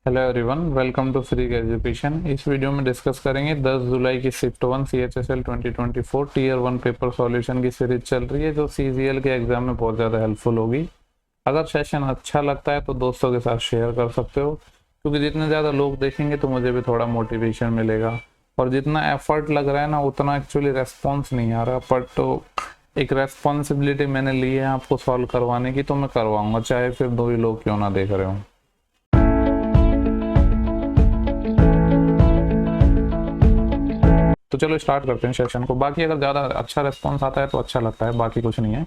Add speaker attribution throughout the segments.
Speaker 1: Hello everyone, welcome to free education. इस video में discuss करेंगे 10 जुलाई की shift 1 CHSL 2024 tier 1 paper solution की सीरीज चल रही है जो CGL के एग्जाम में बहुत ज़्यादा हेल्पफुल होगी। अगर सेशन अच्छा लगता है तो दोस्तों के साथ शेयर कर सकते हो, क्योंकि जितने ज़्यादा लोग देखेंगे तो मुझे भी थोड़ा मोटिवेशन मिलेगा। और जितना एफर्ट लग रहा है ना उतना एक्चुअली रेस्पॉन्स नहीं आ रहा, बट तो एक रेस्पॉन्सिबिलिटी मैंने ली है आपको सॉल्व करवाने की, तो मैं करवाऊंगा चाहे फिर दो ही लोग क्यों ना देख रहे हो। तो चलो स्टार्ट करते हैं सेशन को। बाकी अगर ज़्यादा अच्छा रिस्पॉन्स आता है तो अच्छा लगता है, बाकी कुछ नहीं है।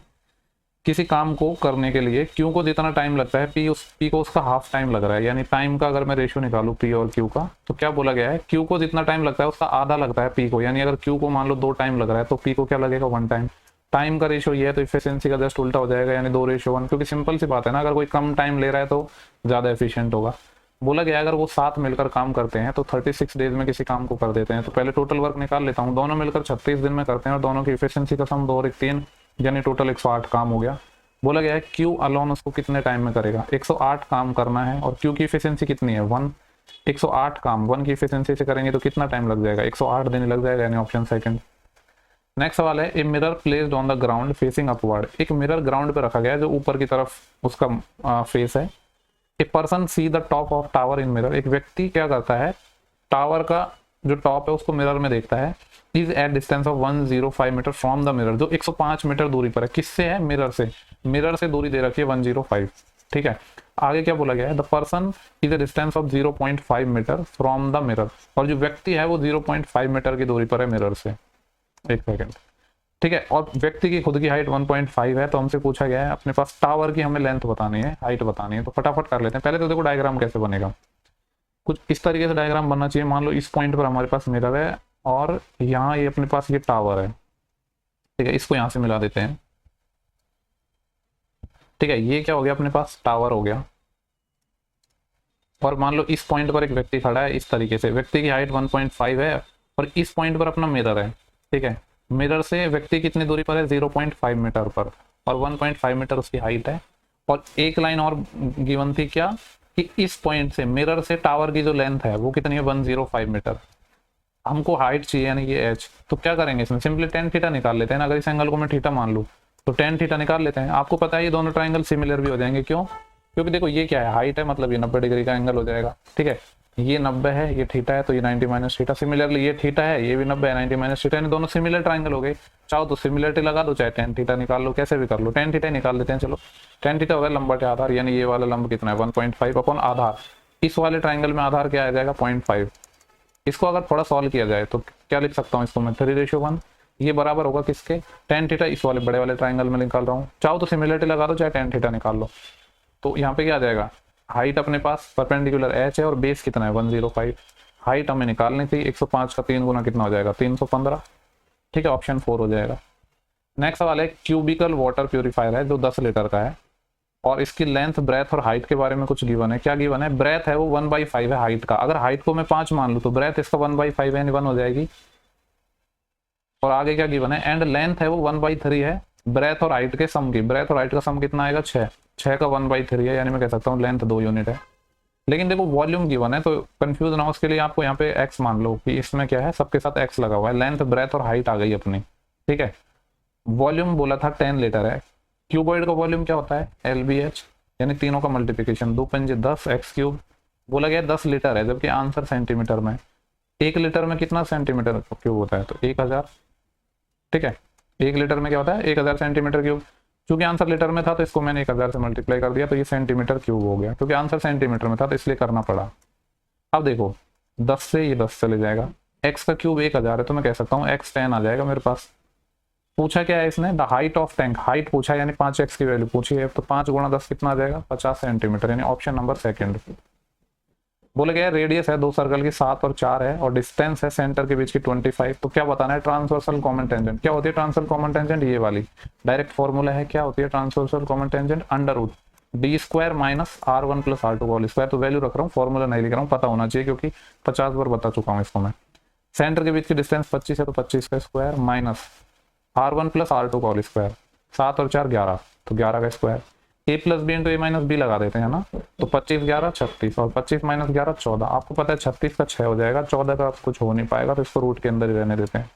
Speaker 1: किसी काम को करने के लिए क्यू को जितना टाइम लगता है पी को उसका हाफ टाइम लग रहा है। यानी टाइम का अगर मैं रेशियो निकालूं पी और क्यू का, तो क्या बोला गया है, क्यू को जितना टाइम लगता है उसका आधा लगता है पी को। यानी अगर क्यू को मान लो 2 टाइम लग रहा है तो पी को क्या लगेगा, 1 टाइम। टाइम का रेशियो ये है तो इफिशियंसी का जस्ट उल्टा हो जाएगा, यानी 2:1, क्योंकि सिंपल सी बात है ना, अगर कोई कम टाइम ले रहा है तो ज़्यादा एफिशिएंट होगा। बोला गया अगर वो साथ मिलकर काम करते हैं तो 36 डेज में किसी काम को कर देते हैं। तो पहले टोटल वर्क निकाल लेता हूँ। दोनों मिलकर 36 दिन में करते हैं और दोनों की इफिशियंसी का सम 2 और 1 3, यानी टोटल 108 काम हो गया। बोला गया है क्यू अलोन उसको कितने टाइम में करेगा, 108 काम करना है। और क्यू की इफिशियंसी कितनी है, 1। 108 काम 1 की इफिशियंसी से करेंगे तो कितना टाइम लग जाएगा, 108 दिन लग जाएगा, यानी ऑप्शन सेकंड। नेक्स्ट सवाल है, a mirror placed on the ground facing upward. एक मिरर ग्राउंड पे रखा गया है जो ऊपर की तरफ उसका फेस है। A person see the top of tower in mirror. एक व्यक्ति क्या करता है, टावर का जो टॉप है उसको मिरर में देखता है। Is at distance of 105 metre from the mirror, जो 105 मीटर दूरी पर है। किससे है, मिरर से। मिरर से दूरी दे रखी है 105। ठीक है, आगे क्या बोला गया है, the person is a distance of 0.5 metre from the mirror. और जो व्यक्ति है वो 0.5 मीटर की दूरी पर है मिरर से। एक सेकेंड, ठीक है। और व्यक्ति की खुद की हाइट 1.5 है, तो हमसे पूछा गया है अपने पास टावर की हमें लेंथ बतानी है, हाइट बतानी है। तो फटाफट कर लेते हैं। पहले तो देखो डायग्राम कैसे बनेगा। कुछ इस तरीके से डायग्राम बनना चाहिए। मान लो इस पॉइंट पर हमारे पास मिरर है और यहाँ ये अपने पास ये टावर है। ठीक है, इसको यहाँ से मिला देते हैं। ठीक है, ये क्या हो गया, अपने पास टावर हो गया। और मान लो इस पॉइंट पर एक व्यक्ति खड़ा है इस तरीके से। व्यक्ति की हाइट 1.5 है और इस पॉइंट पर अपना मिरर है। ठीक है, मिरर से व्यक्ति कितनी दूरी पर है, 0.5 मीटर पर, और 1.5 मीटर उसकी हाइट है। और एक लाइन और गिवन थी क्या, कि इस पॉइंट से मिरर से टावर की जो लेंथ है वो कितनी है, 105 मीटर। हमको हाइट चाहिए यानी कि एच। तो क्या करेंगे, इसमें सिंपली टेन थीटा निकाल लेते हैं ना। अगर इस एंगल को मैं थीटा मान लूँ तो टेन थीटा निकाल लेते हैं। आपको पता है ये दोनों ट्राइंगल सिमिलर भी हो जाएंगे। क्यों, क्योंकि देखो ये क्या है, हाइट है, मतलब ये 90 डिग्री का एंगल हो जाएगा। ठीक है, ये 90 है, ये थीटा है, तो ये 90 माइनस थीटा। सिमिलरली ये थीटा है, ये भी 90 है, 90 माइनस थीटा, यानी दोनों सिमिलर ट्राइंगल हो गए। चाहो तो सिमिलरिटी लगा दो, चाहे टेन थीटा निकाल लो, कैसे भी कर लो। टेन थीटा निकाल लेते हैं। चलो, टेन थीटा होगा लंबा आधार, यानी ये वाला लंब कितना है, 1.5 अपॉन आधार। इस वाले ट्राइंगल में आधार क्या आ जाएगा, 0.5। इसको अगर थोड़ा सॉल्व किया जाए तो क्या लिख सकता हूँ इसको मैं, 3:1। ये बराबर होगा किसके, टेन थीटा। इस वाले बड़े वाले ट्राइंगल में निकाल रहा हूँ। चाहो तो सिमिलरिटी लगा दो, चाहे टेन थीटा निकाल लो। तो यहाँ पे क्या आ जाएगा, हाइट अपने पास परपेंडिकुलर एच है और बेस कितना है, 105। हाइट हमें निकालनी थी, 105 का 3 गुना कितना हो जाएगा, 315। ठीक है, ऑप्शन 4 हो जाएगा। नेक्स्ट सवाल है, क्यूबिकल वाटर प्यूरिफायर है जो 10 लीटर का है और इसकी लेंथ, ब्रेथ और हाइट के बारे में कुछ गिवन है। क्या गिवन है, ब्रेथ है वो 1/5 है हाइट का। अगर हाइट को मैं 5 मान लूँ तो ब्रेथ इसका 1/5 है, यानी 1 हो जाएगी। और आगे क्या गिवन है, एंड लेंथ है वो 1/3 है ब्रेथ और हाइट के सम की। ब्रेथ और हाइट का सम कितना आएगा, 6। 6 का 1/3 है, यानी मैं कह सकता हूँ लेंथ 2 यूनिट है। लेकिन देखो वॉल्यूम गिवन है, तो कंफ्यूज ना हो उसके लिए आपको यहाँ पे x मान लो कि इसमें क्या है, सबके साथ x लगा हुआ है। लेंथ, ब्रेथ और हाइट आ गई अपनी। ठीक है, वॉल्यूम बोला था 10 लीटर है। क्यूबॉइड का वॉल्यूम क्या होता है, LBH, यानी तीनों का मल्टीप्लिकेशन, 2 पंजे 10 x क्यूब। बोला गया 10 लीटर है, जबकि आंसर सेंटीमीटर में। 1 लीटर में कितना सेंटीमीटर क्यूब होता है, तो 1000। ठीक है, 1 लीटर में क्या होता है, 1000 सेंटीमीटर क्यूब। क्योंकि आंसर लीटर में था तो इसको मैंने 1000 से मल्टीप्लाई कर दिया, तो ये सेंटीमीटर क्यूब हो गया। क्योंकि आंसर सेंटीमीटर में था तो इसलिए करना पड़ा। अब देखो 10 से ये 10 चले जाएगा, x का क्यूब 1000 है, तो मैं कह सकता हूँ x 10 आ जाएगा मेरे पास। पूछा क्या है इसने, the height of tank, height पूछा यानी 5x की वैल्यू पूछी है, तो 5 गुणा 10 कितना आ जाएगा, 50 सेंटीमीटर, यानी ऑप्शन नंबर सेकंड। बोले गया रेडियस है 2 सर्कल की 7 और 4 है और डिस्टेंस है सेंटर के बीच की 25। तो क्या बताना है, ट्रांसवर्सल कॉमन टेंजेंट। क्या होती है ट्रांसवर्सल कॉमन टेंजेंट, ये वाली डायरेक्ट फॉर्मूला है। क्या होती है transversal common tangent, √d² minus r1 plus r2 whole square. तो वैल्यू रख रहा हूँ, फॉर्मूला नहीं लिख रहा हूँ, पता होना चाहिए क्योंकि 50 बार बता चुका हूँ इसको मैं। सेंटर के बीच की डिस्टेंस 25 है तो 25 का square minus r1 plus r2 का होल स्क्वायर। 7 और 4 11, तो 11 का स्क्वायर। ए प्लस बी इंटू ए माइनस बी लगा देते हैं ना, तो 25 11 36 और 25 माइनस 11 14। आपको पता है 36 का 6 हो जाएगा, 14 का कुछ हो नहीं पाएगा, तो इसको रूट के अंदर ही रहने देते हैं।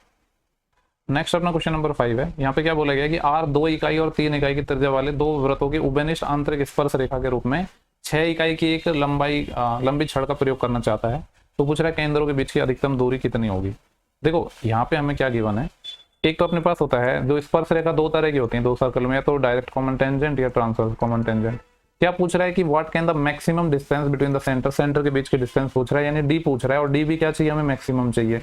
Speaker 1: नेक्स्ट अपना क्वेश्चन नंबर 5 है। यहाँ पे क्या बोला गया कि आर 2 इकाई और 3 इकाई की त्रिज्या वाले दो वृत्तों के उभयनिष्ठ आंतरिक स्पर्श रेखा के रूप में 6 इकाई की एक लंबी छड़ का प्रयोग करना चाहता है। तो पूछ रहा है केंद्रों के बीच की अधिकतम दूरी कितनी होगी। देखो यहाँ पे हमें क्या गिवन है, एक तो अपने पास होता है जो स्पर्श रेखा दो तरह की होती है दो सर्कल में, या तो डायरेक्ट कॉमन टेंजेंट या ट्रांसवर्स कॉमन टेंजेंट। क्या पूछ रहा है कि what can the maximum distance between the centre के बीच की डिस्टेंस पूछ रहा है, यानी डी पूछ रहा है, और डी भी क्या चाहिए हमें, मैक्सिमम चाहिए।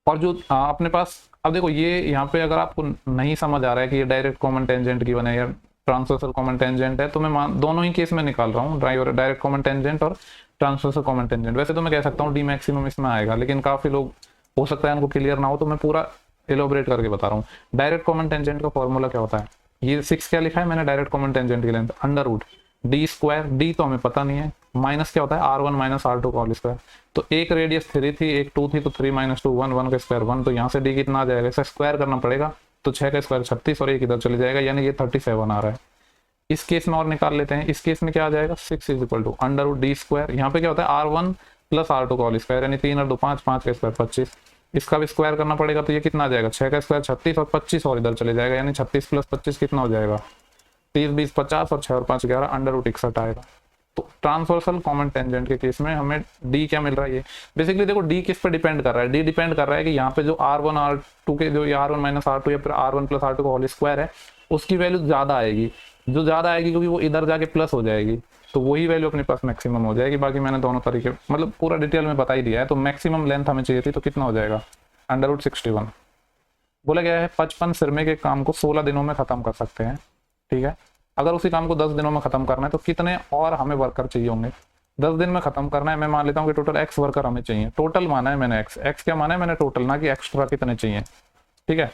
Speaker 1: और जो अपने पास, अब देखो ये यहाँ पे अगर आपको नहीं समझ आ रहा है कि ये डायरेक्ट कॉमन टेंजेंट की बने या ट्रांसवर्सल कॉमन टेंजेंट है, तो मैं दोनों ही केस में निकाल रहा हूँ, डायरेक्ट कॉमन टेंजेंट और ट्रांसवर्सल कॉमन टेंजेंट। वैसे तो मैं कह सकता हूँ डी मैक्सिमम इसमें आएगा, लेकिन काफी लोग हो सकता है उनको क्लियर ना हो, तो मैं पूरा एलोबरेट करके बता रहा हूँ। डायरेक्ट कॉमन टेंजेंट का फॉर्मूला क्या होता है, ये 6 क्या लिखा है मैंने, डायरेक्ट कॉमन टेंजेंट की length under root d square, d तो हमें पता नहीं है, माइनस क्या होता है R1 माइनस R2 का होल स्क्वायर। तो एक रेडियस 3 थी, एक 2 थी, तो 3 माइनस 2 1, 1 का स्क्वायर 1, तो यहाँ से डी कितना आ जाएगा, इसे स्क्वायर करना पड़ेगा, तो 6 का स्क्वायर 36 और एक इधर चले जाएगा, यानी ये 37 आ रहा है। इस केस में और निकाल लेते हैं, इस केस में क्या आ जाएगा 6 is equal to under root d square, यहाँ पे क्या होता है R1 प्लस R2 का होल स्क्वायर, यानी 3 और 2 5, 5 का स्क्वायर 25, इसका भी स्क्वायर करना पड़ेगा, तो ये कितना आ जाएगा 6 का स्क्वायर 36 और 25 और इधर चले जाएगा, यानी 36 प्लस 25 कितना हो जाएगा 30 20 50 और 6 और 5 11 अंडर रूट 61 आएगा। तो ट्रांसवर्सल कॉमन टेंजेंट के केस में हमें डी क्या मिल रहा है, ये बेसिकली देखो डी किस पर डिपेंड कर रहा है, डी डिपेंड कर रहा है कि यहाँ पे जो R1 R2 के जो R1 माइनस R2 या फिर R1 प्लस R2 का होल स्क्वायर है उसकी वैल्यू ज्यादा आएगी, जो ज्यादा आएगी क्योंकि वो इधर जाके प्लस हो जाएगी, तो वही वैल्यू अपने पास मैक्सिमम हो जाएगी। बाकी मैंने दोनों तरीके मतलब पूरा डिटेल में बता ही दिया है। तो मैक्सिमम लेंथ हमें चाहिए थी, तो कितना हो जाएगा अंडर रूट 61। बोला गया है 55 सिरमे के काम को 16 दिनों में खत्म कर सकते हैं, ठीक है। अगर उसी काम को 10 दिनों में खत्म करना है तो कितने और हमें वर्कर चाहिए होंगे, 10 दिन में खत्म करना है, मैं मान लेता हूँ कि टोटल x वर्कर हमें चाहिए, टोटल माना है मैंने, x क्या माना है मैंने टोटल, ना कि एक्स्ट्रा कितने चाहिए, ठीक है।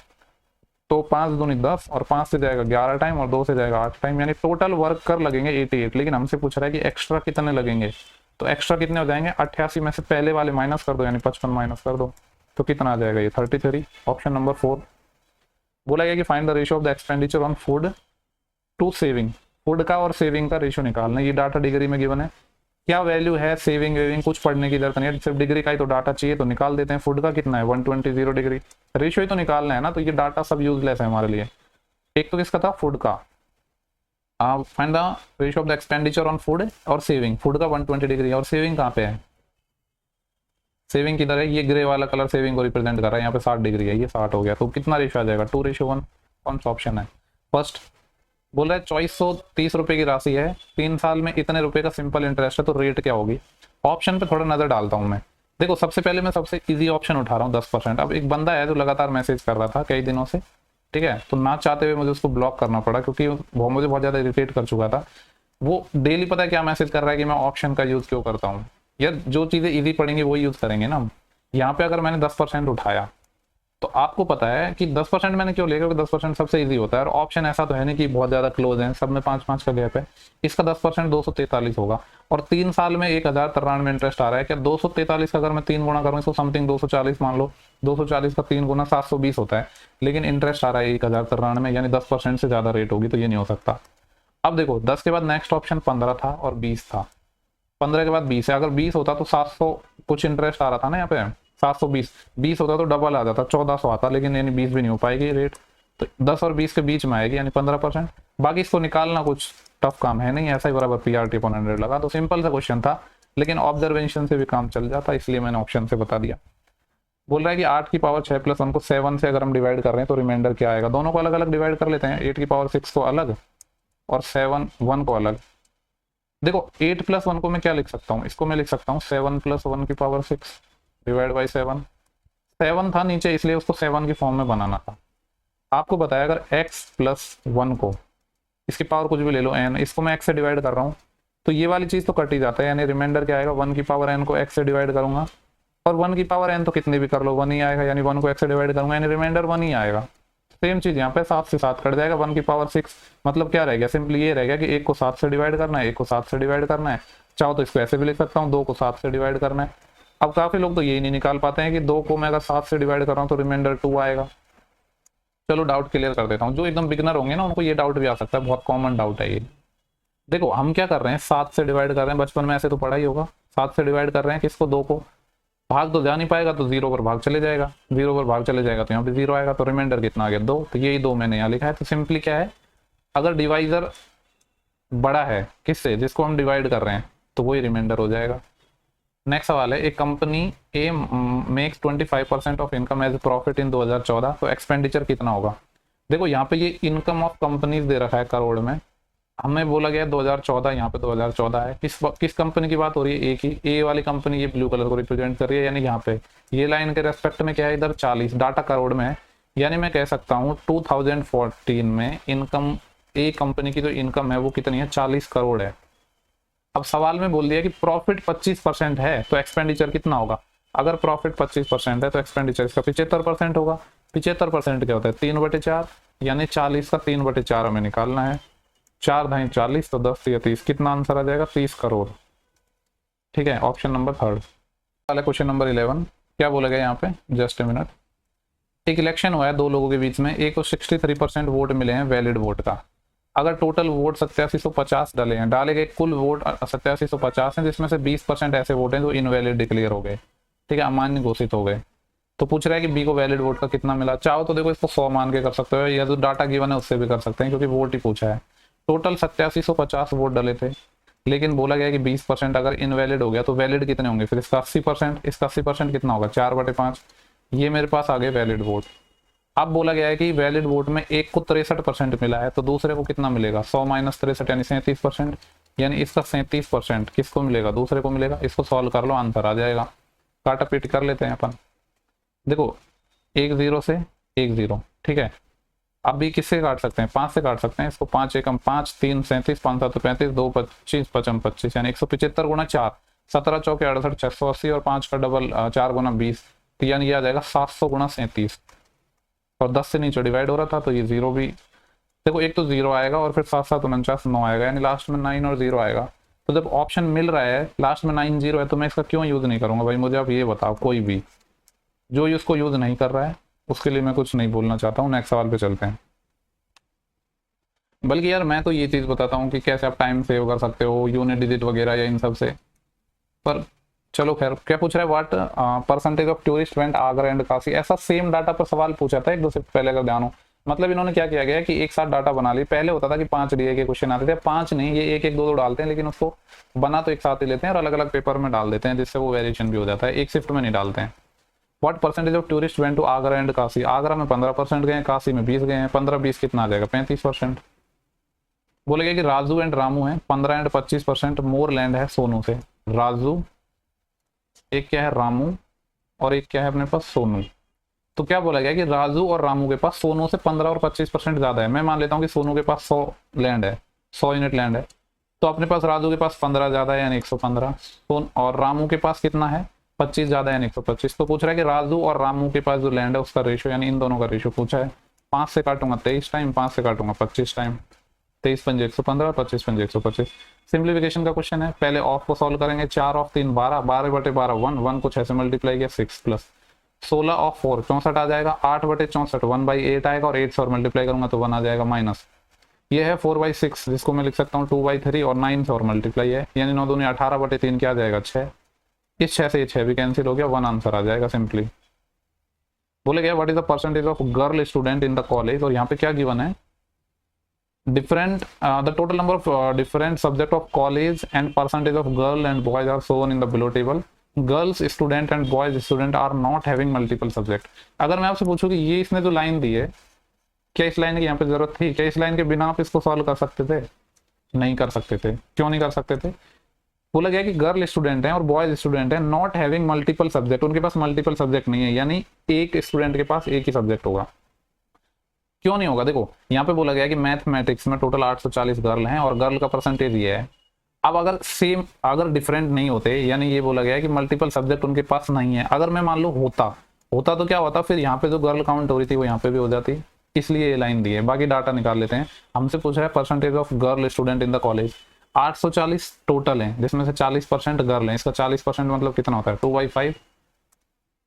Speaker 1: तो 5 दूनी 10 और 5 से जाएगा 11 टाइम और 2 से जाएगा 8 टाइम, यानी टोटल वर्कर लगेंगे 88। लेकिन हमसे पूछ रहा है कि एक्स्ट्रा कितने लगेंगे, तो एक्स्ट्रा कितने हो जाएंगे 88 में से पहले वाले माइनस कर दो, यानी 55 माइनस कर दो, तो कितना आ जाएगा ये 33। Option number 4। बोला गया कि find the ratio of the expenditure on food to saving, food का और सेविंग का रेशियो निकालना, ये डाटा डिग्री में गिवन है। क्या वैल्यू है, सेविंग वेविंग कुछ पढ़ने की जरूरत नहीं है, सिर्फ डिग्री का ही तो डाटा चाहिए, तो निकाल देते हैं। फूड का कितना है 120 0 डिग्री, रेशियो ही तो निकालना है ना, तो ये डाटा सब यूजलेस है हमारे लिए। एक तो किसका था फूड का, find the ratio of the expenditure on food और सेविंग, फूड का 120 डिग्री और सेविंग कहाँ पे है, सेविंग किधर है, ये ग्रे वाला कलर सेविंग को रिप्रेजेंट कर रहा है, यहाँ पे 60 डिग्री है, ये 60 हो गया, तो कितना रेशियो आ जाएगा 2:1। कौन सा ऑप्शन है फर्स्ट। बोल रहा है 2430 रुपए की राशि है, 3 साल में इतने रुपए का सिंपल इंटरेस्ट है, तो रेट क्या होगी। ऑप्शन पे थोड़ा नजर डालता हूं मैं। देखो सबसे पहले मैं सबसे इजी ऑप्शन उठा रहा हूँ 10%। अब एक बंदा है जो लगातार मैसेज कर रहा था कई दिनों से, ठीक है, तो ना चाहते हुए मुझे उसको ब्लॉक करना पड़ा क्योंकि वो मुझे बहुत ज्यादा इरिटेट कर चुका था। वो डेली पता है क्या मैसेज कर रहा है कि मैं ऑप्शन का यूज क्यों करता हूँ, या जो चीजें इजी पड़ेंगी वही यूज करेंगे ना। यहाँ पे अगर मैंने 10% उठाया तो आपको पता है कि 10% मैंने क्यों लिया, क्योंकि 10% सबसे इजी होता है, और ऑप्शन ऐसा तो है नहीं कि बहुत ज्यादा क्लोज है, सब में 5-5 का गैप है। इसका 10% 243 होगा, और 3 साल में 1093 इंटरेस्ट आ रहा है। क्या 243 का अगर मैं 3 गुना करूँ, इसको समथिंग 240 मान लो, 240 का 3 गुना 720 होता है, लेकिन इंटरेस्ट आ रहा है 1093, यानी 10% से ज्यादा रेट होगी, तो ये नहीं हो सकता। अब देखो 10 के बाद नेक्स्ट ऑप्शन 15 था और 20 था, 15 के बाद 20 है, अगर 20 होता तो 700 कुछ इंटरेस्ट आ रहा था ना यहाँ पे 720, 20 होता तो डबल आ जाता 1400 आता, लेकिन यानी 20 भी नहीं हो पाएगी रेट, तो 10 और 20 के बीच में आएगी, यानी 15%। बाकी इसको निकालना कुछ टफ काम है नहीं, ऐसा ही बराबर PRT/100 लगा, तो सिंपल सा क्वेश्चन था, लेकिन ऑब्जर्वेशन से भी काम चल जाता, इसलिए मैंने ऑप्शन से बता दिया। बोल रहा है कि 8 की पावर 6 + 1 को 7 से अगर हम डिवाइड कर रहे हैं तो रिमाइंडर क्या आएगा। दोनों को अलग अलग डिवाइड कर लेते हैं, 8 की पावर 6 को अलग और 7 1 को अलग। देखो 8 + 1 को मैं क्या लिख सकता हूँ, इसको मैं लिख सकता हूँ 7 + 1 की पावर 6 डिवाइड बाई 7। 7 था नीचे, इसलिए उसको 7 की फॉर्म में बनाना था। आपको बताया अगर x + 1 को, इसकी पावर कुछ भी ले लो n, इसको मैं x से डिवाइड कर रहा हूँ, तो ये वाली चीज तो कट ही जाता है, यानी रिमाइंडर क्या आएगा 1 की पावर n को x से डिवाइड करूंगा, और 1 की पावर n तो कितने भी कर लो 1 ही आएगा, यानी 1 को x से डिवाइड करूंगा, यानी रिमाइंडर 1 ही आएगा। सेम चीज यहाँ पे 7 से 7 कट जाएगा, 1 की पावर 6, मतलब क्या रह गया, सिंपली ये रह गया कि 1 को 7 से डिवाइड करना है, 1 को 7 से डिवाइड करना है, चाहो तो इसको ऐसे भी लिख सकता हूँ 2 को 7 से डिवाइड करना है। अब काफी लोग तो यही नहीं निकाल पाते हैं कि 2 को मैं अगर 7 से डिवाइड कर रहा हूँ तो रिमाइंडर 2 आएगा, चलो डाउट क्लियर कर देता हूँ, जो एकदम बिगनर होंगे ना उनको ये डाउट भी आ सकता है, बहुत कॉमन डाउट है ये। देखो हम क्या कर रहे हैं, 7 से डिवाइड कर रहे हैं, बचपन में ऐसे तो पढ़ा ही होगा। 7 से डिवाइड कर रहे हैं किसको, 2 को। भाग तो जा नहीं पाएगा तो 0 पर भाग चले जाएगा, 0 पर भाग चले जाएगा तो यहाँ पे 0 आएगा, तो रिमाइंडर कितना आ गया 2, तो यही 2 मैंने यहाँ लिखा है। तो सिंपली क्या है, अगर डिवाइजर बड़ा है किससे, जिसको हम डिवाइड कर रहे हैं, तो वही रिमाइंडर हो जाएगा। नेक्स्ट सवाल है, एक company A makes 25% of income as profit in 2014, तो एक्सपेंडिचर कितना होगा। देखो यहाँ पे ये इनकम ऑफ कंपनीज दे रखा है करोड़ में, हमें बोला गया 2014, यहाँ पे 2014 है। किस कंपनी की बात हो रही है, ए की। ए वाली कंपनी ये ब्लू कलर को रिप्रेजेंट कर रही है, यानी यहाँ पे ये लाइन के रेस्पेक्ट में क्या है, इधर 40, डाटा करोड़ में है, यानी मैं कह सकता हूँ 2014 में इनकम, ए कंपनी की जो इनकम है वो कितनी है, 40 करोड़ है। अब सवाल में बोल दिया कि प्रॉफिट 25% है, तो एक्सपेंडिचर कितना होगा। अगर प्रॉफिट 25% है तो एक्सपेंडिचर इसका 75% होगा। 75% क्या होता है, 3/4, यानी 40 का 3/4 हमें निकालना है। 4 धाई 40, तो 10 या 30, कितना आंसर आ जाएगा, 30 करोड़। ठीक है, ऑप्शन नंबर 3 वाला। क्वेश्चन नंबर 11 क्या बोला गया यहाँ पे, जस्ट ए मिनट। एक इलेक्शन हुआ है 2 लोगों के बीच में, एक को 63% वोट मिले हैं वैलिड वोट का। अगर टोटल वोट 8750 डाले हैं, डाले गए कुल वोट 8750 हैं, जिसमें से 20% ऐसे वोट हैं जो इनवैलिड डिक्लेयर हो गए, ठीक है, अमान्य घोषित हो गए। तो पूछ रहा है कि बी को वैलिड वोट का कितना मिला। चाहो तो देखो इसको 100 मान के कर सकते हो, या जो डाटा गिवन है उससे भी कर सकते हैं, क्योंकि वोट ही पूछा है। टोटल 8750 वोट डले थे, लेकिन बोला गया कि 20% अगर इनवैलिड हो गया तो वैलिड कितने होंगे, फिर इसका 80%, इसका 80% कितना होगा, 4/5। ये मेरे पास आ गए वैलिड वोट। अब बोला गया है कि वैलिड वोट में एक को 63% मिला है, तो दूसरे को कितना मिलेगा, 100 - 63 यानी 37%, यानी इसका 37% किसको मिलेगा, दूसरे को मिलेगा। इसको सॉल्व कर लो, आंसर आ जाएगा। काटा पीट कर लेते हैं अपन। देखो 1 0 से 1 0, ठीक है। अब भी किससे काट सकते हैं, 5 से काट सकते हैं इसको। 5 एकम 5, 3 37, 5 7 35, 2 25, 55 25, यानी 175 गुणा 4, 17 चौके 68, 680, और 5 का डबल 4 गुना 20, तो यानी ये आ जाएगा 700 गुणा 37। और 10 से नीचे डिवाइड हो रहा था, तो ये 0 भी, देखो एक तो 0 आएगा और फिर 7 7 49 9 आएगा, यानी लास्ट में 9 और 0 आएगा। तो जब ऑप्शन मिल रहा है लास्ट में 9 0 है, तो मैं इसका क्यों यूज नहीं करूंगा भाई, मुझे आप ये बताओ। कोई भी जो इसको यूज नहीं कर रहा है उसके लिए मैं कुछ नहीं बोलना चाहता हूँ। नेक्स्ट सवाल पे चलते हैं। बल्कि यार मैं तो ये चीज़ बताता हूँ कि कैसे आप टाइम सेव कर सकते हो, यूनिट डिजिट वगैरह या इन सब से। पर चलो खैर, क्या पूछ रहा है, what percentage of tourist went Agra and Kashi. ऐसा सेम डाटा पर सवाल पूछा था एक दो से पहले, अगर ध्यान हो। मतलब इन्होंने क्या किया गया कि एक साथ डाटा बना ली। पहले होता था कि 5 डीए के क्वेश्चन आते थे, 5 नहीं, ये 1 1 2 2 डालते हैं, लेकिन उसको बना तो एक साथ ही लेते हैं और अलग अलग पेपर में डाल देते हैं, जिससे वो वेरिएशन भी हो जाता है, एक शिफ्ट में नहीं डालते हैं। What percentage of tourist went to Agra and Kashi. Agra में 15% गए, काशी में 20 गए हैं। 15 20 कितना आ जाएगा, 35%। बोलेगा कि राजू एंड रामू है, 15 एंड 25%। मोर लैंड है सोनू से। राजू, एक क्या है रामू, और एक क्या है अपने पास सोनू। तो क्या बोला गया कि राजू और रामू के पास सोनू से 15 और 25% ज्यादा है। मैं मान लेता हूँ कि सोनू के पास 100 लैंड है, 100 यूनिट लैंड है, तो अपने पास राजू के पास 15 ज्यादा है यानी 115, और रामू के पास कितना है, 25 ज्यादा है यानी 125। तो पूछ रहा है कि राजू और रामू के पास जो लैंड है उसका रेशियो, यानी इन दोनों का रेशियो पूछा है। 5 से काटूंगा 23 टाइम, 5 से काटूंगा 25 टाइम। 23 पंजे 115, 25 पंजे 125। सिंप्लीफिकेशन का क्वेश्चन है, पहले ऑफ को सॉल्व करेंगे। 4 ऑफ 3 12, 12/12 1 को 6 से मल्टीप्लाई किया 6 प्लस 16 ऑफ 4 64 आ जाएगा। 8/64 1/8 आएगा, और 8 से और मल्टीप्लाई करूंगा तो 1 आ जाएगा माइनस। ये है 4/6, जिसको मैं लिख सकता हूँ 2/3, और 9 से और मल्टीप्लाई है, यानी 9 दूनी 18/3 क्या आ जाएगा 6। इस 6 से ये 6 भी कैंसिल हो गया, 1 आंसर आ जाएगा सिंपली। बोले गया what is the percentage of girl student in the college, और यहाँ पे क्या गिवन है, different the total number of different subject of college and percentage of girl and boys are shown in the below table. Girls student and boys student are not having multiple subject. अगर मैं आपसे पूछूं कि ये इसने जो line दी है, क्या इस लाइन की यहाँ पे जरूरत थी, क्या इस लाइन के बिना आप इसको सॉल्व कर सकते थे, नहीं कर सकते थे। क्यों नहीं कर सकते थे, बोला गया कि गर्ल स्टूडेंट है और बॉयज स्टूडेंट है, नॉट हैविंग मल्टीपल सब्जेक्ट, उनके पास मल्टीपल सब्जेक्ट नहीं है, यानी एक स्टूडेंट के पास एक ही सब्जेक्ट होगा। क्यों नहीं होगा, देखो यहाँ पे बोला गया कि मैथमेटिक्स में टोटल 840 गर्ल हैं और गर्ल का परसेंटेज ये है। अब अगर सेम, अगर डिफरेंट नहीं होते, यानी ये बोला गया है कि मल्टीपल सब्जेक्ट उनके पास नहीं है। अगर मैं मान लो होता तो क्या होता, फिर यहाँ पे जो गर्ल काउंट हो रही थी वो यहाँ पे भी हो जाती, इसलिए ये लाइन दी है। बाकी डाटा निकाल लेते हैं। हमसे पूछ रहा है percentage of girl student in the college. 840 total है, जिसमें से 40% गर्ल है। इसका 40% मतलब कितना होता है,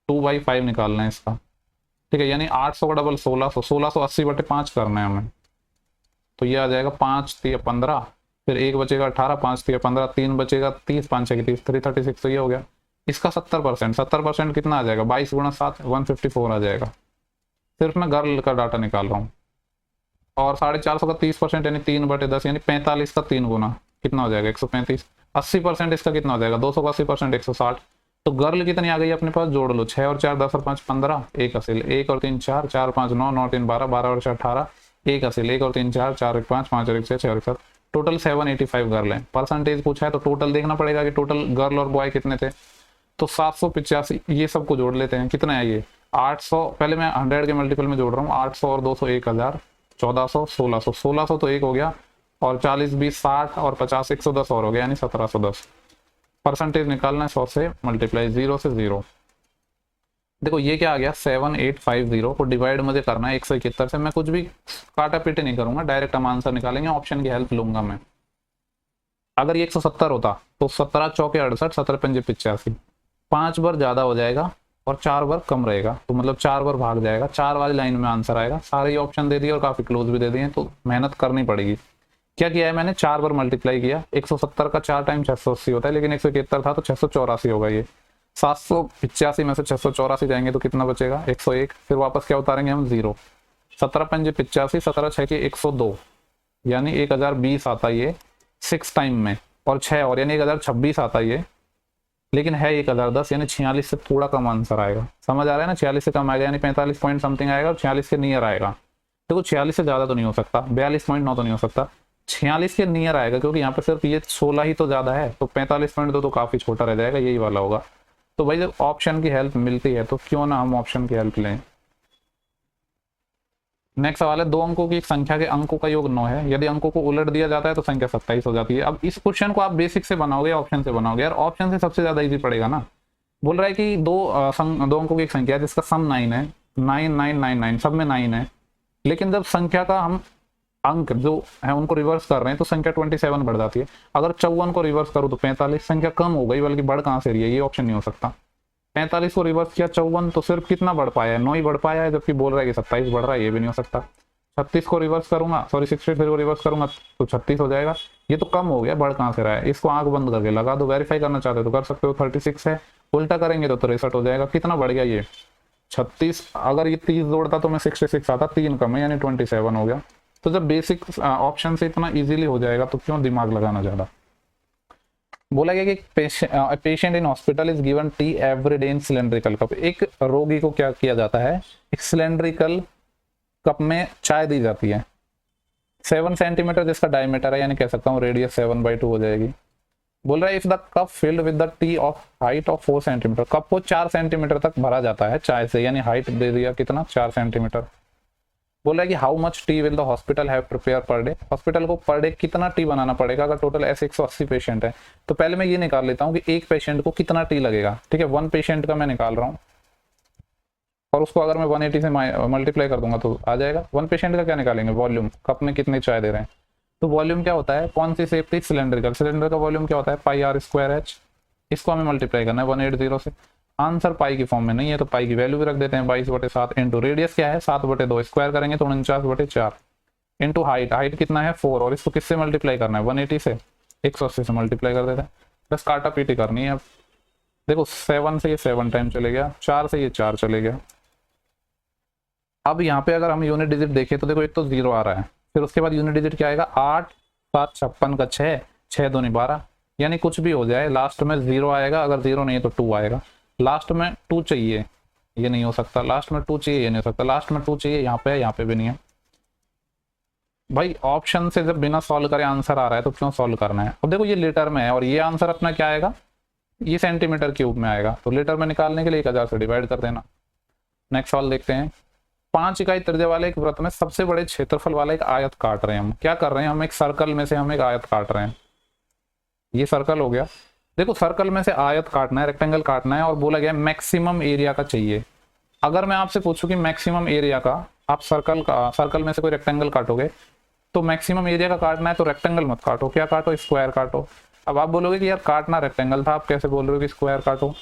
Speaker 1: 2/5 निकालना है इसका, ठीक है, यानी 800 का डबल 1600, 1680/5 करना है हमें। तो ये आ जाएगा 5 3 15, फिर 1 बचेगा 18, 5 3 15, 3 बचेगा 30, 5 6 30, 336। तो ये हो गया इसका 70%। 70% कितना आ जाएगा, 22 गुणा 7 154 आ जाएगा। सिर्फ मैं गर्ल का डाटा निकाल रहा हूँ। और 450 का 30% यानी 3/10 यानी 45 का 3 गुना कितना हो जाएगा 135। 80% इसका कितना हो जाएगा 200 का 80% 160। तो गर्ल कितनी आ गई अपने पास, जोड़ लो, 6 और 4 10 और 5 15, 1 असील, 1 और 3 4, 4 5 9, 9 3 12, 12 और 4 18, 1 असील, 1 और 3 4, 4 1 5, 5 और 1 6, 6 और 7, टोटल 785 गर्ल है। परसेंटेज पूछा है तो टोटल देखना पड़ेगा कि टोटल गर्ल और बॉय कितने थे। तो 785 ये सबको जोड़ लेते हैं, कितना है ये 800, पहले मैं 100 के मल्टीपल में जोड़ रहा हूँ, 800 और 200 1000, 1400, 1600, 1600 तो 1 हो गया, और 40 20 60 और 50 110 और हो गया, यानी 1710। परसेंटेज निकालना है 100 से मल्टीप्लाई, 0 से 0। देखो ये क्या आ गया 7850 को डिवाइड मुझे करना है 171 से। मैं कुछ भी काटा पीटे नहीं करूंगा, डायरेक्ट हम आंसर निकालेंगे, ऑप्शन की हेल्प लूंगा मैं। अगर ये 170 होता तो 17 चौके 68, 17 पंजे 85, 5 बार ज्यादा हो जाएगा और 4 बार कम रहेगा, तो मतलब 4 बार भाग जाएगा, 4 वाली लाइन में आंसर आएगा। सारे ही ऑप्शन दे दिए और काफी क्लोज भी दे दिए, तो मेहनत करनी पड़ेगी। क्या किया है मैंने, 4 बार मल्टीप्लाई किया। 170 का 4 टाइम 680 होता है, लेकिन 171 था तो 684 होगा। ये 785 में से 684 जाएंगे तो कितना बचेगा 101, फिर वापस क्या उतारेंगे हम 0। 17 पंजे 85, 17 6 के 102, यानी 1020 आता है ये 6 टाइम में, और 6 और यानी 1026 आता है ये, लेकिन है 1010, यानी 46 से थोड़ा कम आंसर आएगा। समझ आ रहा है ना, 46 से कम आएगा यानी 45 पॉइंट समथिंग आएगा, और 46 के नियर आएगा। देखो 46 से ज्यादा तो नहीं हो सकता, 42.9 तो नहीं हो सकता, 46 के नियर आएगा, क्योंकि यहाँ पे सिर्फ ये 16 ही तो ज्यादा है, तो 45.2 तो काफी छोटा रह जाएगा, यही वाला होगा। तो भाई जब ऑप्शन की हेल्प मिलती है तो क्यों ना हम ऑप्शन की हेल्प लें। नेक्स्ट सवाल है, 2 अंकों की एक संख्या के अंकों का योग 9 है, यदि अंकों को उलट दिया जाता है तो संख्या 27 हो जाती है। अब इस क्वेश्चन को आप बेसिक से बनाओगे या ऑप्शन से बनाओगे, यार ऑप्शन से सबसे ज्यादा इजी पड़ेगा ना। बोल रहा है कि दो अंकों की एक संख्या है जिसका सम 9 है, 9999 सब में 9 है, लेकिन जब संख्या का हम अंक जो है उनको रिवर्स कर रहे हैं तो संख्या 27 बढ़ जाती है। अगर 54 को रिवर्स करो तो 45, संख्या कम हो गई, बल्कि बढ़ कहां से रही है, ये ऑप्शन नहीं हो सकता। 45 को रिवर्स किया 54, तो सिर्फ कितना बढ़ पाया है 9 ही बढ़ पाया है, जबकि बोल रहा है कि 27 बढ़ रहा है, ये भी नहीं हो सकता। 36 को रिवर्स करूंगा, सॉरी 63 को रिवर्स करूंगा तो 36 हो जाएगा, ये तो कम हो गया, बढ़ कहां से रहा है। इसको आंख बंद करके लगा दो, वेरीफाई करना चाहते हो तो कर सकते हो, 36 है, उल्टा करेंगे तो 63 हो जाएगा। कितना बढ़ गया ये 36, अगर ये 30 जोड़ता तो मैं 66 आता, 3 कम है यानी 27 हो गया। तो जब बेसिक ऑप्शन से इतना इजीली हो जाएगा तो क्यों दिमाग लगाना ज्यादा। बोला गया कि patient in hospital is given T every day in cylindrical cup. एक रोगी को क्या किया जाता है, एक सिलेंड्रिकल कप में चाय दी जाती है, 7 सेंटीमीटर जिसका डायमीटर है, यानी कह सकता हूँ रेडियस 7/2 हो जाएगी। बोल रहा है if the cup filled with the T of height of 4 centimetre, cup को 4 सेंटीमीटर तक भरा जाता है चाय से, यानी हाइट दे दिया कितना 4 सेंटीमीटर। बोल रहा है कि how much T will the hospital have prepare per day, hospital को पर डे कितना टी बनाना पड़ेगा अगर टोटल ऐसे 180 पेशेंट है। तो पहले मैं ये निकाल लेता हूँ कि एक पेशेंट को कितना टी लगेगा, ठीक है, 1 पेशेंट का मैं निकाल रहा हूँ, और उसको अगर मैं 180 से मल्टीप्लाई कर दूंगा तो आ जाएगा। 1 पेशेंट का क्या निकालेंगे, वॉल्यूम, कप में कितनी चाय दे रहे हैं। तो वॉल्यूम क्या होता है, कौन सी शेप थी, सिलेंडर का वॉल्यूम क्या होता है πr²h, इसको हमें मल्टीप्लाई करना है 180 से। आंसर पाई की फॉर्म में नहीं है तो पाई की वैल्यू भी रख देते हैं 22/7 इंटू रेडियस क्या है 7/2, स्क्वायर करेंगे तो 49/4 इंटू हाइट कितना है 4, और इसको किससे मल्टीप्लाई करना है 180 से, 180 से मल्टीप्लाई कर देते हैं, बस काटा पीटी करनी है। अब देखो 7 से ये 7 टाइम चले गया, 4 से ये 4 चले गया। अब यहाँ पे अगर हम यूनिट डिजिट देखें तो देखो एक तो 0 आ रहा है, फिर उसके बाद यूनिट डिजिट क्या आएगा 8 7 56 का 6, 6 दूनी 12, यानी कुछ भी हो जाए लास्ट में 0 आएगा, अगर 0 नहीं है तो 2 आएगा। लास्ट में 2 चाहिए, ये नहीं हो सकता, लास्ट में 2 चाहिए, ये नहीं हो सकता, लास्ट में 2 चाहिए, यहाँ पे भी नहीं है। भाई ऑप्शन से जब बिना सॉल्व करे आंसर आ रहा है तो क्यों सॉल्व करना है। अब देखो ये लीटर में है और ये आंसर अपना क्या आएगा, ये सेंटीमीटर क्यूब में आएगा, तो लीटर में निकालने के लिए 1000 से डिवाइड कर देना। नेक्स्ट सवाल देखते हैं, 5 इकाई त्रिज्या वाले एक वृत्त में सबसे बड़े क्षेत्रफल वाला एक आयत काट रहे हैं। हम क्या कर रहे हैं, हम एक सर्कल में से हम एक आयत काट रहे हैं, ये सर्कल हो गया। देखो सर्कल में से आयत काटना है, रेक्टेंगल काटना है, और बोला गया मैक्सिमम एरिया का चाहिए। अगर मैं आपसे पूछूं कि मैक्सिमम एरिया का, आप सर्कल में से कोई रेक्टेंगल काटोगे तो मैक्सिमम एरिया का काटना है तो रेक्टेंगल मत काटो, क्या काटो, स्क्वायर काटो। अब आप बोलोगे कि यार काटना रेक्टेंगल था, आप कैसे बोल रहे हो कि स्क्वायर काटो।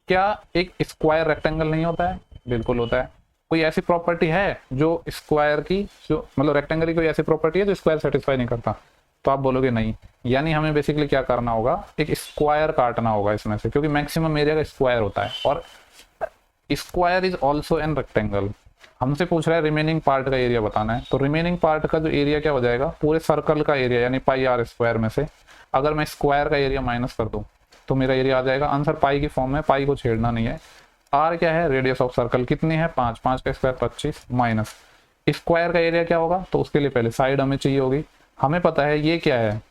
Speaker 1: क्या एक स्क्वायर रेक्टेंगल नहीं होता है, बिल्कुल होता है। कोई ऐसी प्रॉपर्टी है जो स्क्वायर की, जो मतलब रेक्टेंगल की कोई ऐसी प्रॉपर्टी है जो स्क्वायर सेटिस्फाई नहीं करता? तो आप बोलोगे नहीं। यानी हमें बेसिकली क्या करना होगा, एक स्क्वायर काटना होगा इसमें से, क्योंकि मैक्सिमम एरिया का स्क्वायर होता है और square is also an rectangle. हमसे पूछ रहा है रिमेनिंग पार्ट का एरिया बताना है, तो रिमेनिंग पार्ट का जो एरिया क्या हो जाएगा, पूरे सर्कल का एरिया यानी पाई आर स्क्वायर में से अगर मैं स्क्वायर का एरिया माइनस कर दूं तो मेरा एरिया आ जाएगा। आंसर पाई की फॉर्म में, पाई को छेड़ना नहीं है। आर क्या है, रेडियस ऑफ सर्कल कितनी है 5, 5 का स्क्वायर 25 माइनस स्क्वायर का एरिया क्या होगा, तो उसके लिए पहले साइड हमें चाहिए होगी। हमें पता है ये क्या है,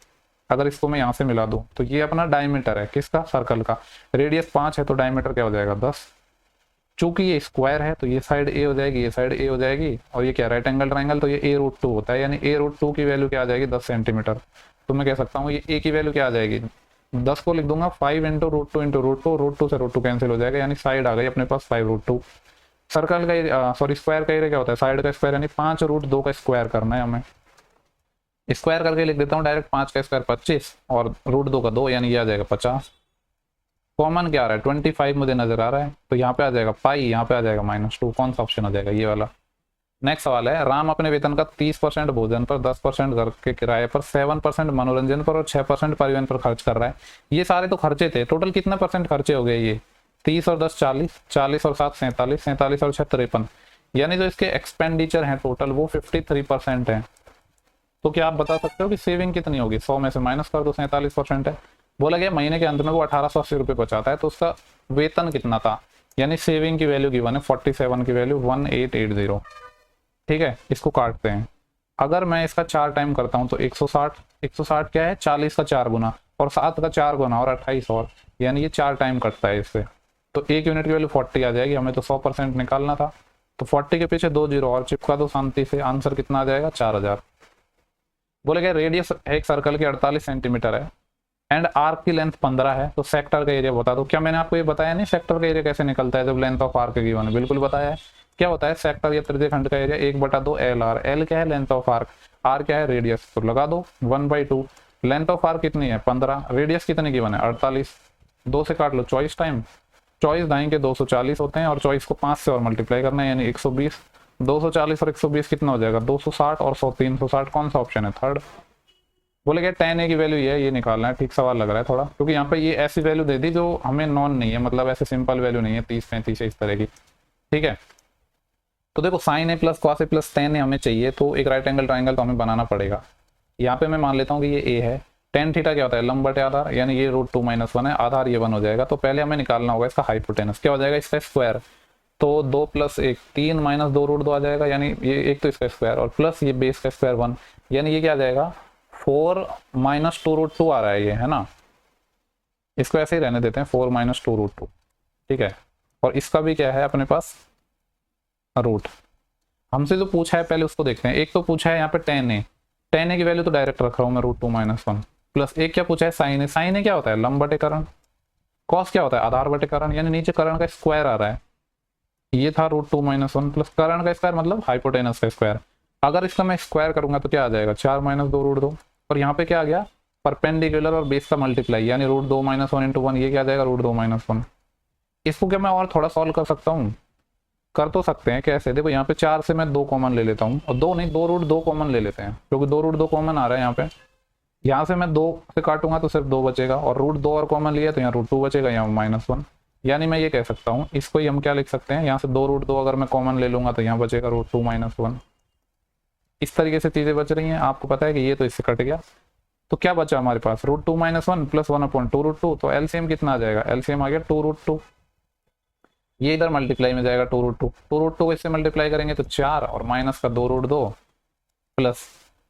Speaker 1: अगर इसको मैं यहाँ से मिला दूं तो ये अपना डायमीटर है, किसका, सर्कल का। रेडियस 5 है तो डायमीटर क्या हो जाएगा 10। चूंकि ये स्क्वायर है तो ये साइड ए हो जाएगी, ये साइड ए हो जाएगी, और ये क्या राइट एंगल ट्राइंगल, तो ये a√2 होता है, यानी a√2 की वैल्यू क्या आ जाएगी 10 सेंटीमीटर। तो मैं कह सकता हूँ ये a की वैल्यू क्या आ जाएगी, 10 को लिख दूंगा 5 इंटू √2 इंटू √2, √2 से √2 कैंसिल हो जाएगा, यानी साइड आ गई अपने पास 5√2। सर्कल का सॉरी स्क्वायर का एरिया क्या होता है, साइड का स्क्वायर, यानी 5√2 का स्क्वायर करना है हमें। स्क्वायर करके लिख देता हूँ डायरेक्ट, 5 का स्क्वायर 25 और √2 का 2, यानी ये आ जाएगा 50। कॉमन क्या आ रहा है 25 मुझे नजर आ रहा है, तो यहाँ पे आ जाएगा पाई, यहाँ पे आ जाएगा -2। कौन सा ऑप्शन आ जाएगा, ये वाला। नेक्स्ट सवाल है, राम अपने वेतन का 30% भोजन पर, 10% घर के किराए पर, 7% मनोरंजन पर और 6% परिवहन पर खर्च कर रहा है। ये सारे तो खर्चे थे, टोटल कितने परसेंट खर्चे हो गए ये, 30 और 10 40, 40 और 7 47, 47 और 6 53, यानी जो इसके एक्सपेंडिचर हैं टोटल वो 53% है। तो क्या आप बता सकते हो कि सेविंग कितनी होगी, 100 में से माइनस कर दो, 47% है। बोला गया महीने के अंत में वो 1880 रुपये बचाता है, तो उसका वेतन कितना था, यानी सेविंग की वैल्यू गिवन है 47 की वैल्यू 1880। ठीक है, इसको काटते हैं। अगर मैं इसका 4 टाइम करता हूं तो 160, 160 क्या है 40 का 4 गुना और 7 का 4 गुना और 28 और, यानी ये 4 टाइम कटता है इससे। तो 1 यूनिट की वैल्यू 40 आ जाएगी, हमें तो 100% निकालना था, तो 40 के पीछे 2 जीरो और चिपका दो शांति से, आंसर कितना आ जाएगा 4000। बोले गया रेडियस एक सर्कल की 48 सेंटीमीटर है एंड आर्क की लेंथ 15 है, तो सेक्टर का एरिया बता दो। क्या मैंने आपको ये बताया नहीं सेक्टर का एरिया कैसे निकलता है जब लेंथ ऑफ आर्क गिवन है, बिल्कुल बताया है। क्या होता है सेक्टर या त्रिज्य खंड का एरिया 1/2 LR, L क्या है लेंथ ऑफ आर्क, R क्या है रेडियस, तो लगा दो 1/2। लेंथ ऑफ आर्क कितनी है 15, रेडियस कितनी गिवन है 48, 2 से काट लो 24 टाइम, 24 दाएं के 240 होते हैं और 24 को 5 से और मल्टीप्लाई करना है यानी 120, 240 और 120 कितना हो जाएगा 260 और 100 360, कौन सा ऑप्शन है थर्ड। बोले क्या tan a की वैल्यू ये निकालना है, ठीक सवाल लग रहा है थोड़ा, क्योंकि यहाँ पे ये ऐसी वैल्यू दे दी जो हमें नॉन नहीं है, मतलब ऐसे सिंपल वैल्यू नहीं है 30 35 इस तरह की। ठीक है, तो देखो sin a plus cos a plus tan a हमें चाहिए, तो एक राइट एंगल ट्राइंगल तो हमें बनाना पड़ेगा। यहाँ पे मैं मान लेता हूँ कि ये a है, tan थीटा क्या होता है लंब बटे आधार, यानी ये √2 - 1 है, आधार ये 1 हो जाएगा। तो पहले हमें निकालना होगा इसका हाइपोटेनस, क्या हो जाएगा इसका स्क्वायर, तो 2 + 1 3 - 2 √2 आ जाएगा, यानी ये एक तो इसका स्क्वायर और प्लस ये बेस का स्क्वायर 1, यानी ये क्या आ जाएगा 4 - 2 √2 आ रहा है ये, है ना। इसको ऐसे ही रहने देते हैं 4 - 2 √2। ठीक है, और इसका भी क्या है अपने पास रूट। हमसे जो पूछा है पहले उसको देखते हैं। एक तो पूछा है यहाँ पे tan a की वैल्यू तो डायरेक्ट रख रहा हूँ मैं √2 - 1, प्लस एक क्या पूछा है sin a क्या होता है लंब बटे करण, cos क्या होता है आधार बटे करण, यानी नीचे करण का स्क्वायर आ रहा है, ये था √2 - 1 प्लस करण का स्क्वायर मतलब हाइपोटेनस का स्क्वायर। अगर इसका मैं स्क्वायर करूंगा तो क्या आ जाएगा 4 - 2 √2, और यहाँ पे क्या आ गया परपेंडिकुलर और बेस का मल्टीप्लाई, यानी √2 - 1 × 1, ये क्या आ जाएगा √2 - 1। इसको क्या मैं और थोड़ा सॉल्व कर सकता हूँ, कर तो सकते हैं कैसे, देखो यहाँ पे 4 से मैं 2 कॉमन ले लेता हूँ, और 2 नहीं 2 √2 कॉमन ले लेते हैं, क्योंकि 2 √2 कॉमन आ रहा है यहाँ पे। यहाँ से मैं 2 से काटूंगा तो सिर्फ 2 बचेगा, और √2 और कॉमन लिया तो यहाँ √2 बचेगा, यहाँ -1, यानी मैं ये कह सकता हूँ इसको ही हम क्या लिख सकते हैं, यहाँ से 2 √2 अगर मैं कॉमन ले लूंगा तो यहाँ बचेगा √2 - 1। इस तरीके से चीजें बच रही हैं, आपको पता है कि ये तो इससे कट गया, तो क्या बचा हमारे पास √2 - 1 प्लस 1/2 √2, तो एलसीएम कितना आ जाएगा, एलसीएम आ गया 2 √2, ये इधर मल्टीप्लाई में जाएगा 2 √2, 2 √2 को इससे मल्टीप्लाई करेंगे तो 4 और माइनस का 2 √2 प्लस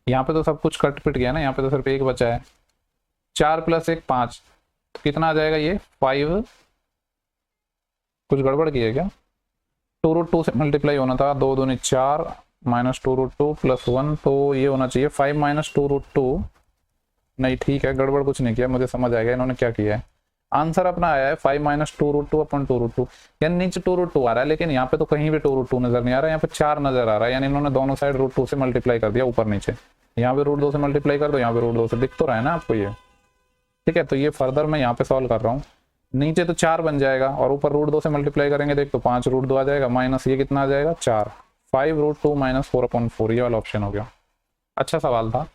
Speaker 1: यहाँ पे तो सब कुछ कट पिट गया ना, यहाँ पे तो सिर्फ एक बचा है, 4 + 1 5, तो कितना आ जाएगा ये 5, कुछ गड़बड़ की है क्या, 2 √2 से मल्टीप्लाई होना था, 2 दूनी 4 -2 √2 प्लस 1, तो ये होना चाहिए 5 - 2 √2, नहीं ठीक है गड़बड़ कुछ नहीं किया, मुझे समझ आएगा इन्होंने क्या किया है। आंसर अपना आया है 5 - 2 √2/2 √2, यानी नीचे 2 √2 आ रहा है, लेकिन यहाँ पे तो कहीं भी 2 √2 नजर नहीं आ रहा है, यहाँ पे 4 नजर आ रहा है, यानी इन्होंने दोनों साइड √2 से मल्टीप्लाई कर दिया ऊपर नीचे, यहाँ पे √2 से मल्टीप्लाई कर दो, यहाँ पे √2 से, दिख तो रहा है ना आपको ये। ठीक है, तो ये फर्दर मैं यहाँ पे सॉल्व कर रहा हूँ, नीचे तो 4 बन जाएगा और ऊपर √2 से मल्टीप्लाई करेंगे देख तो 5 √2 आ जाएगा, माइनस ये कितना आ जाएगा 4, 5 √2 माइनस 4/4, ये वाला ऑप्शन हो गया। अच्छा सवाल था।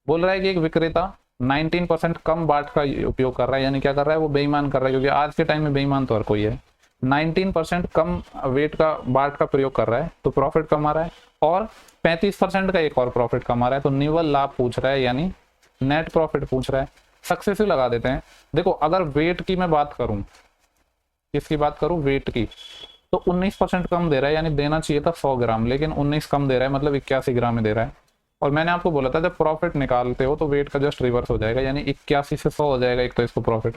Speaker 1: बोल रहा है कि एक विक्रेता 19% कम बाट का उपयोग कर रहा है, यानी क्या कर रहा है, वो बेईमान कर रहा है, क्योंकि आज के टाइम में बेईमान तो हर कोई है। 19% कम वेट का बाट का प्रयोग कर रहा है तो प्रॉफिट कमा रहा है, और 35% का एक और प्रॉफिट कमा रहा है, तो निव्वल लाभ पूछ रहा है, यानी नेट प्रॉफिट पूछ रहा है। सक्सेसिव लगा देते हैं। देखो अगर वेट की मैं बात करूं, किसकी बात करूं, वेट की, तो 19% कम दे रहा है, यानी देना चाहिए था 100 ग्राम, लेकिन 19 कम दे रहा है, मतलब 81 ग्राम में दे रहा है। और मैंने आपको बोला था जब प्रॉफिट निकालते हो तो वेट का जस्ट रिवर्स हो जाएगा, यानी 81 से 100 हो जाएगा एक तो इसको प्रॉफिट।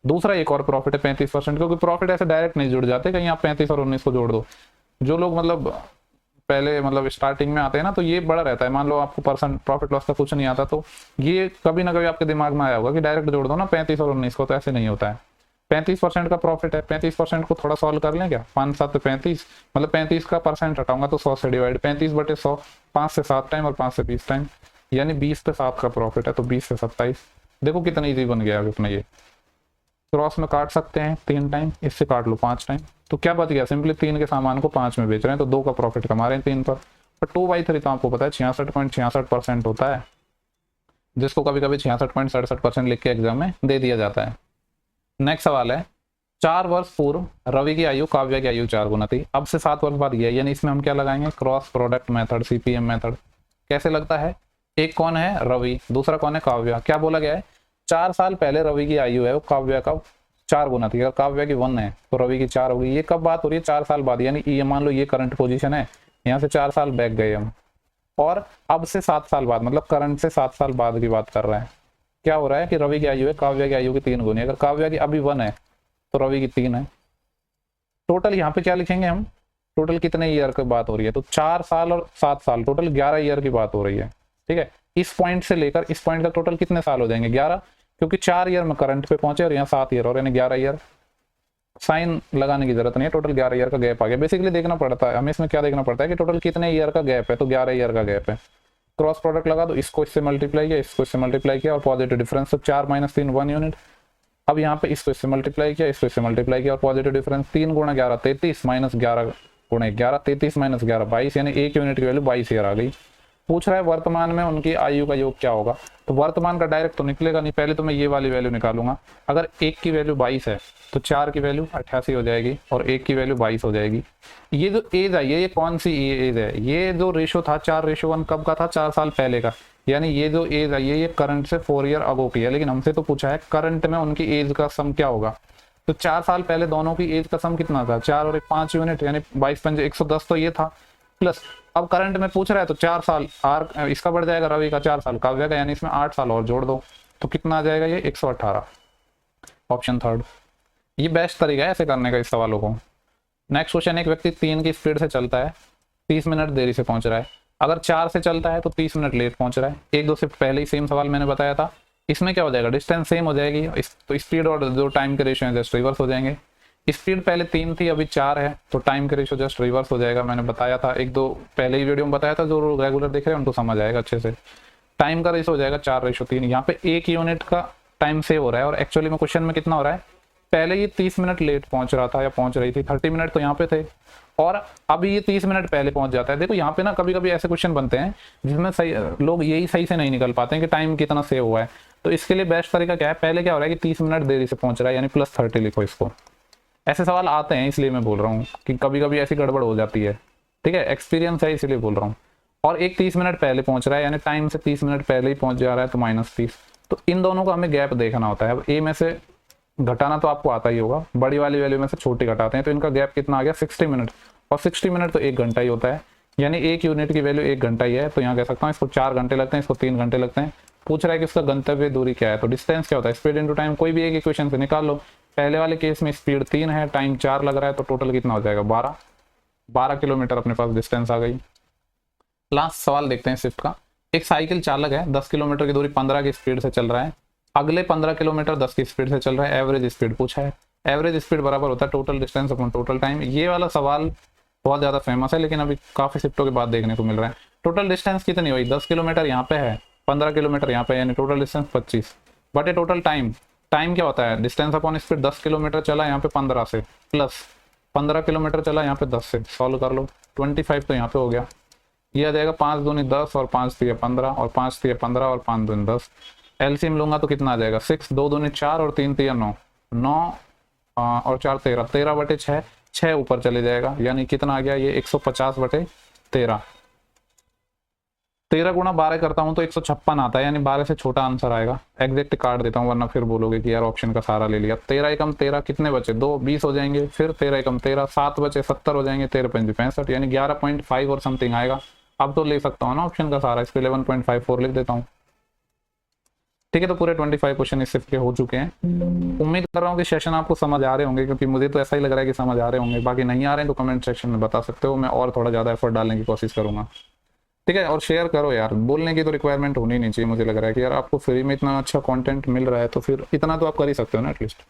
Speaker 1: दूसरा एक और प्रॉफिट है 35%, क्योंकि प्रॉफिट ऐसे डायरेक्ट नहीं जुड़ जाते, कहीं आप 35 और 19 को जोड़ दो। जो लोग मतलब पहले मतलब स्टार्टिंग में आते हैं ना, तो ये बड़ा रहता है। मान लो आपको परसेंट प्रॉफिट लॉस का कुछ नहीं आता, तो ये कभी ना कभी आपके दिमाग में आया होगा कि डायरेक्ट जोड़ दो ना 35 और 19 को, तो ऐसे नहीं होता है। 35% का प्रॉफिट है, 35% को थोड़ा सॉल्व कर लें क्या, 5 7 35, मतलब 35 का परसेंट हटाऊंगा तो 100 से डिवाइड, 35/100, 5 से 7 टाइम और 5 से 20 टाइम, यानी 20 पे 7 का प्रॉफिट है, तो 20 से 27। देखो कितना ईजी बन गया अपना। ये क्रॉस में काट सकते हैं 3 टाइम, इससे काट लो 5 टाइम, तो क्या बच गया, सिंपली 3 के सामान को 5 में बेच रहे हैं, तो 2 का प्रॉफिट कमा रहे हैं 3 पर। 2/3 तो आपको पता है 66.66% होता है, जिसको कभी कभी 66.67% लिख के एग्जाम में दे दिया जाता है। नेक्स्ट सवाल है, 4 वर्ष पूर्व रवि की आयु काव्या की आयु 4 गुना थी, अब से 7 वर्ष बाद ये है, यानी इसमें हम क्या लगाएंगे, cross product method, CPM method. कैसे लगता है, एक कौन है रवि, दूसरा कौन है काव्या। क्या बोला गया है, 4 साल पहले रवि की आयु है वो काव्या का 4 गुना थी, अगर काव्या की 1 है तो रवि की 4 होगी। ये कब बात हो रही है, 4 साल बाद, यानी ये मान लो ये करंट पोजीशन है, यहाँ से 4 साल बैक गए हम, और अब से 7 साल बाद, मतलब करंट से 7 साल बाद की बात कर रहे हैं। क्या हो रहा है कि रवि की आयु है काव्या की आयु की 3 गुनी, अगर काव्या की अभी 1 है तो रवि की 3 है। टोटल यहाँ पे क्या लिखेंगे हम, टोटल कितने ईयर की बात हो रही है, तो 4 साल और 7 साल, टोटल 11 ईयर की बात हो रही है। ठीक है, इस पॉइंट से लेकर इस पॉइंट का टोटल कितने साल हो जाएंगे, 11, क्योंकि 4 ईयर में करंट पे पहुंचे और यहाँ 7 ईयर और यानी 11 ईयर। साइन लगाने की जरूरत नहीं है, टोटल 11 ईयर का गैप आ गया। बेसिकली देखना पड़ता है हमें, इसमें क्या देखना पड़ता है कि टोटल कितने ईयर का गैप है, तो 11 ईयर का गैप है। क्रॉस प्रोडक्ट लगा दो, इसको इससे मल्टीप्लाई किया, इसको इससे मल्टीप्लाई किया, और पॉजिटिव डिफरेंस, तो 4 - 3 1 यूनिट। अब यहाँ पे इसको इससे मल्टीप्लाई किया, इसको इससे मल्टीप्लाई किया, और पॉजिटिव डिफरेंस 3 × 11 33 - 11 × 11 33 - 11 22, यानी 1 यूनिट की वैल्यू 22 ईयर आ गई। पूछ रहा है वर्तमान में उनकी आयु का योग क्या होगा, तो वर्तमान का डायरेक्ट तो निकलेगा नहीं, पहले तो मैं ये वाली वैल्यू निकालूंगा। अगर 1 की वैल्यू 22 है तो 4 की वैल्यू 88 हो जाएगी और 1 की वैल्यू 22 हो जाएगी। ये जो एज है ये कौन सी एज है, ये जो रेशो था 4:1 कब का था, 4 साल पहले का, यानी ये जो एज है ये करंट से 4 ईयर अगो की है। लेकिन हमसे तो पूछा है करंट में उनकी एज का सम क्या होगा, तो 4 साल पहले दोनों की एज का सम कितना था, 4 और 1 5 यूनिट, यानी 22 × 5 110, तो ये था, प्लस अब करंट में पूछ रहा है तो 4 साल आर इसका बढ़ जाएगा, रवि का 4 साल काव्या का, यानी इसमें 8 साल और जोड़ दो, तो कितना आ जाएगा ये 118, ऑप्शन थर्ड। ये बेस्ट तरीका है ऐसे करने का इस सवालों को। नेक्स्ट क्वेश्चन, एक व्यक्ति 3 की स्पीड से चलता है, 30 मिनट देरी से पहुंच रहा है, अगर 4 से चलता है तो 30 मिनट लेट पहुंच रहा है। 1-2 शिफ्ट पहले ही सेम सवाल मैंने बताया था, इसमें क्या हो जाएगा, डिस्टेंस सेम हो जाएगी, तो स्पीड और जो टाइम के रेशियो है जस्ट रिवर्स हो जाएंगे। स्पीड पहले 3 थी अभी 4 है, तो टाइम के रेशियो जस्ट रिवर्स हो जाएगा। मैंने बताया था 1-2 पहले ही वीडियो में बताया था, जो रेगुलर देख रहे हैं उनको समझ आएगा अच्छे से। टाइम का रेशियो हो जाएगा 4:3, यहाँ पे 1 यूनिट का टाइम सेव हो रहा है, और एक्चुअली में क्वेश्चन में कितना हो रहा है, पहले ये 30 मिनट लेट पहुंच रहा था या पहुंच रही थी, 30 मिनट तो यहाँ पे थे, और अभी ये 30 मिनट पहले पहुंच जाता है। देखो यहाँ पे ना कभी कभी ऐसे क्वेश्चन बनते हैं जिसमें सही लोग यही सही से नहीं निकल पाते हैं कि टाइम कितना सेव हुआ है, तो इसके लिए बेस्ट तरीका क्या है, पहले क्या हो रहा है कि 30 मिनट देरी से पहुंच रहा है, यानी +30 लिखो इसको। ऐसे सवाल आते हैं इसलिए मैं बोल रहा हूँ कि कभी कभी ऐसी गड़बड़ हो जाती है, ठीक है, एक्सपीरियंस है इसलिए बोल रहा हूँ। और एक 30 मिनट पहले पहुंच रहा है, यानी टाइम से 30 मिनट पहले ही पहुंच जा रहा है, तो -30, तो इन दोनों का हमें गैप देखना होता है। अब ए में से घटाना तो आपको आता ही होगा, बड़ी वाली वैल्यू में से छोटी घटाते हैं, तो इनका गैप कितना आ गया 60 मिनट, और 60 मिनट तो 1 घंटा ही होता है, यानी 1 यूनिट की वैल्यू 1 घंटा ही है, तो यहाँ कह सकता हूँ इसको 4 घंटे लगते हैं, इसको 3 घंटे लगते हैं। पूछ रहा है कि इसका गंतव्य दूरी क्या है, तो डिस्टेंस क्या होता है, स्पीड इनटू टाइम, कोई भी एक इक्वेशन से निकाल लो। पहले वाले केस में स्पीड 3 है, टाइम 4 लग रहा है, तो टोटल कितना हो जाएगा 12 किलोमीटर अपने पास डिस्टेंस आ गई। लास्ट सवाल देखते हैं शिफ्ट का। एक साइकिल चालक है, 10 किलोमीटर की दूरी 15 की स्पीड से चल रहा है, अगले 15 किलोमीटर 10 की स्पीड से चल रहा है, एवरेज स्पीड पूछा है। एवरेज स्पीड बराबर होता है total distance upon total time. ये वाला सवाल बहुत ज्यादा फेमस है, लेकिन अभी काफी शिफ्टों के बाद देखने को मिल रहा है। टोटल डिस्टेंस कितनी हुई, 10 किलोमीटर यहाँ पे है, 15 किलोमीटर यहाँ पे, यानी टोटल डिस्टेंस 25, बटे टोटल टाइम टाइम क्या होता है, डिस्टेंस अपॉन स्पीड 10 किलोमीटर चला यहाँ पे 15 से, प्लस 15 किलोमीटर चला यहाँ पे 10 से, सॉल्व कर लो। 25 तो यहाँ पे हो गया, ये आ जाएगा 5 दूनी 10 और 5 3 15 और 5 3 15 और 5 दूनी 10। एलसीएम लूंगा तो कितना आ जाएगा, 6 2 दूनी 4 और 3 3 9, 9 और 4 13, 13 बटे 6, 6 ऊपर चले जाएगा, यानी कितना आ गया ये 150 बटे 13। 13 गुणा 12 करता हूँ तो 156 आता है, यानी 12 से छोटा आंसर आएगा। एग्जैक्ट काट देता हूँ वरना फिर बोलोगे कि यार ऑप्शन का सहारा ले लिया। 13 एकम 13 कितने बचे, 2 20 हो जाएंगे, फिर 13 एकम 13 7 बचे 70 हो जाएंगे, 13 पंजे 65, यानी 11.5 और समथिंग आएगा। अब तो ले सकता हूँ ना ऑप्शन का सहारा, इस पर 11.54 लिख देता हूँ। ठीक है, तो पूरे 25 क्वेश्चन इस के हो चुके हैं। उम्मीद कर रहा हूँ कि सेशन आपको समझ आ रहे होंगे, क्योंकि मुझे तो ऐसा ही लग रहा है कि समझ आ रहे होंगे। बाकी नहीं आ रहे हैं तो कमेंट सेक्शन में बता सकते हो, मैं और थोड़ा ज़्यादा एफर्ट डालने की कोशिश करूँगा। ठीक है, और शेयर करो यार, बोलने की तो रिक्वायरमेंट होनी नहीं चाहिए। मुझे लग रहा है कि यार आपको फ्री में इतना अच्छा कंटेंट मिल रहा है तो फिर इतना तो आप कर ही सकते हो ना एटलीस्ट।